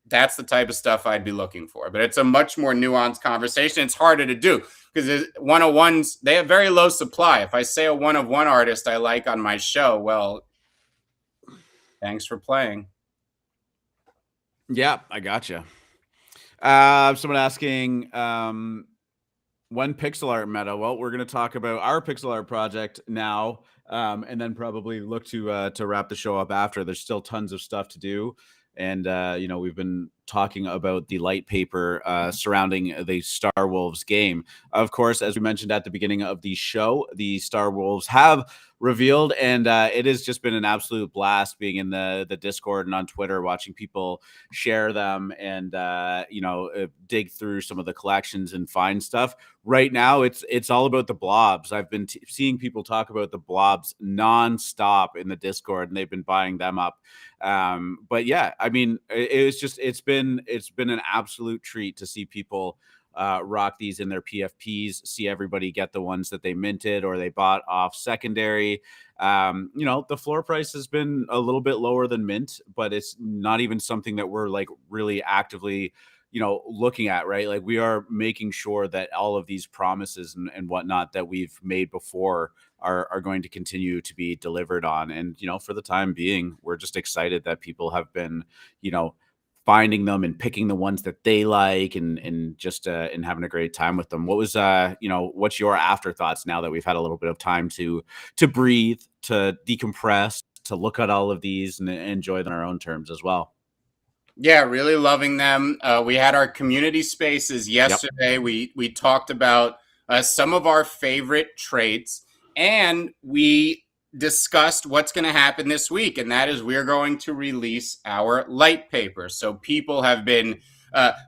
That's the type of stuff I'd be looking for, but it's a much more nuanced conversation. It's harder to do because 101s, they have very low supply. If I say a 1 of 1 artist I like on my show, well, thanks for playing. Yeah, I gotcha. Someone asking, when pixel art meta? Well, we're going to talk about our pixel art project now, and then probably look to wrap the show up after. There's still tons of stuff to do. And, we've been talking about the light paper surrounding the Star Wolves game. Of course, as we mentioned at the beginning of the show, the Star Wolves have revealed, and it has just been an absolute blast being in the Discord and on Twitter, watching people share them and, dig through some of the collections and find stuff. Right now, it's all about the blobs. I've been seeing people talk about the blobs nonstop in the Discord, and they've been buying them up. But yeah, I mean, it's been an absolute treat to see people rock these in their PFPs, see everybody get the ones that they minted or they bought off secondary. The floor price has been a little bit lower than mint, but it's not even something that we're like really actively looking at, right? Like, we are making sure that all of these promises and whatnot that we've made before are going to continue to be delivered on. And, for the time being, we're just excited that people have been, finding them and picking the ones that they like and just and having a great time with them. What was, what's your afterthoughts now that we've had a little bit of time to breathe, to decompress, to look at all of these and enjoy them on our own terms as well? Yeah, really loving them. We had our community spaces yesterday. Yep. We talked about some of our favorite traits, and we discussed what's going to happen this week, and that is we're going to release our light paper. So people have been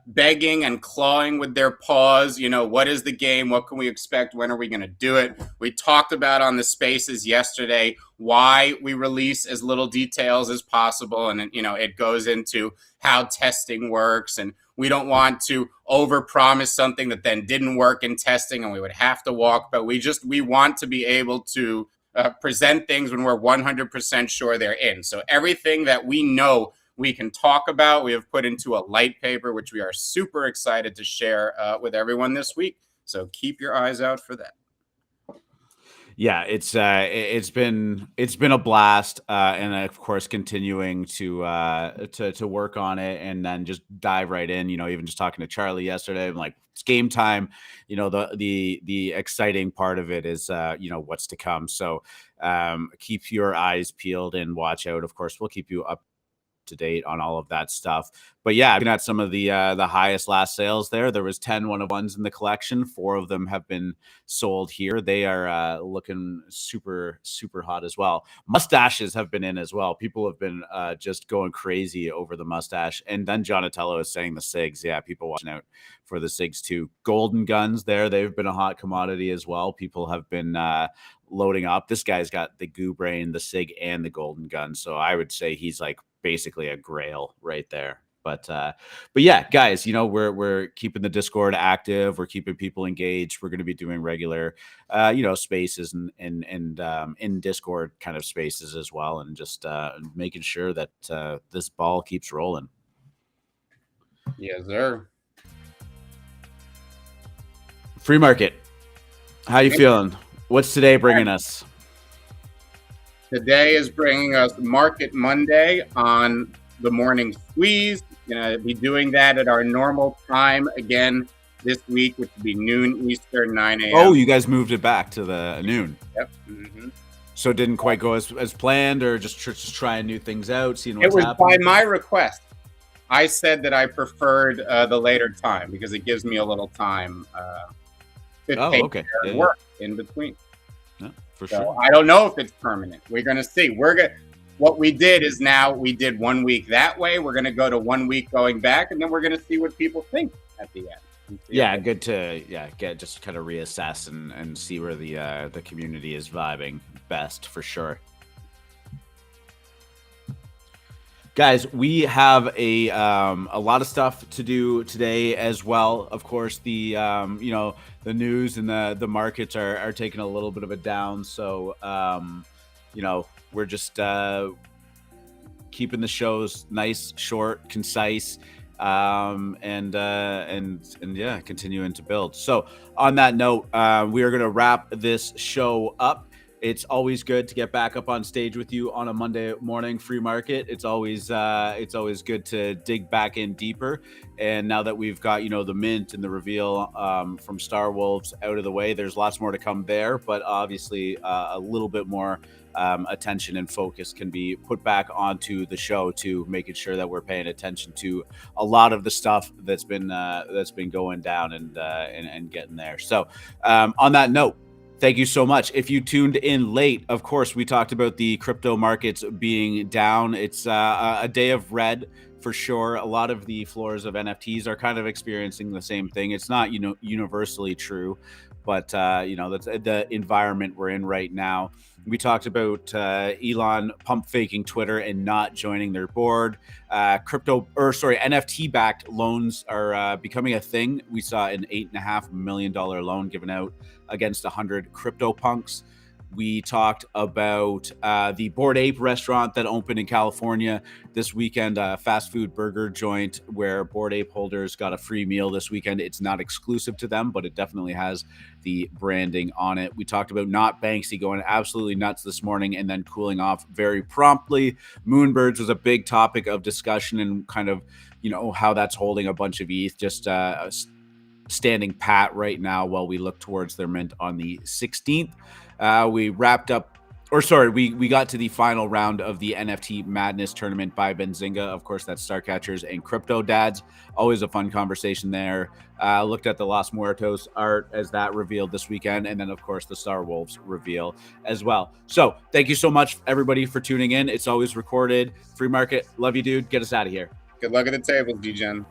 begging and clawing with their paws, what is the game? What can we expect? When are we going to do it? We talked about on the spaces yesterday why we release as little details as possible. And, it goes into how testing works. And we don't want to overpromise something that then didn't work in testing and we would have to walk. But we want to be able to present things when we're 100% sure they're in. So everything that we know we can talk about, we have put into a light paper, which we are super excited to share with everyone this week. So keep your eyes out for that. Yeah, it's been a blast, and of course continuing to work on it and then just dive right in. Even just talking to Charlie yesterday, I'm like, it's game time. The exciting part of it is what's to come. So keep your eyes peeled and watch out. Of course, we'll keep you up to date on all of that stuff. But yeah, looking at some of the highest last sales there was 10 1-of-1s in the collection. 4 of them have been sold here. They are looking super, super hot as well. Mustaches have been in as well. People have been just going crazy over the mustache. And then Jonatello is saying the SIGs. Yeah, people watching out for the SIGs too. Golden guns there. They've been a hot commodity as well. People have been loading up. This guy's got the goo brain, the SIG, and the golden gun. So I would say he's like basically a grail right there. But yeah, guys, we're keeping the Discord active. We're keeping people engaged. We're going to be doing regular, spaces and in Discord kind of spaces as well, and just making sure that this ball keeps rolling. Yes, sir. Free market. How you feeling? What's today bringing us? Today is bringing us Market Monday on the morning squeeze. Going to be doing that at our normal time again this week, which would be noon Eastern, 9 a.m. Oh, you guys moved it back to the noon. Yep. Mm-hmm. So it didn't quite go as planned, or just trying new things out, seeing what's happening? It was by my request. I said that I preferred the later time because it gives me a little time to take work in between. Yeah, for sure. I don't know if it's permanent. We're going to see. What we did is now we did 1 week that way. We're going to go to 1 week going back, and then we're going to see what people think at the end. Yeah, good to just kind of reassess and see where the community is vibing best for sure. Guys, we have a lot of stuff to do today as well. Of course, the news and the markets are taking a little bit of a down. So, we're just keeping the shows nice, short, concise, and yeah, continuing to build. So on that note, we are going to wrap this show up. It's always good to get back up on stage with you on a Monday morning free market. It's always good to dig back in deeper. And now that we've got, the mint and the reveal from Star Wolves out of the way, there's lots more to come there. But obviously, a little bit more attention and focus can be put back onto the show to making sure that we're paying attention to a lot of the stuff that's been going down and getting there. So on that note, thank you so much. If you tuned in late, of course, we talked about the crypto markets being down. It's a day of red for sure. A lot of the floors of NFTs are kind of experiencing the same thing. It's not, universally true, but, that's the environment we're in right now. We talked about Elon pump faking Twitter and not joining their board. NFT-backed loans are becoming a thing. We saw an $8.5 million loan given out against 100 CryptoPunks. We talked about the Bored Ape restaurant that opened in California this weekend, a fast food burger joint where Bored Ape holders got a free meal this weekend. It's not exclusive to them, but it definitely has the branding on it. We talked about notBanksy going absolutely nuts this morning and then cooling off very promptly. Moonbirds was a big topic of discussion and kind of, how that's holding a bunch of ETH, just standing pat right now while we look towards their mint on the 16th. We wrapped up, we got to the final round of the NFT Madness tournament by Benzinga. Of course, that's Starcatchers and CryptoDads. Always a fun conversation there. Looked at the Los Muertos art as that revealed this weekend. And then, of course, the Star Wolves reveal as well. So thank you so much, everybody, for tuning in. It's always recorded. Free market. Love you, dude. Get us out of here. Good luck at the tables, D-Gen.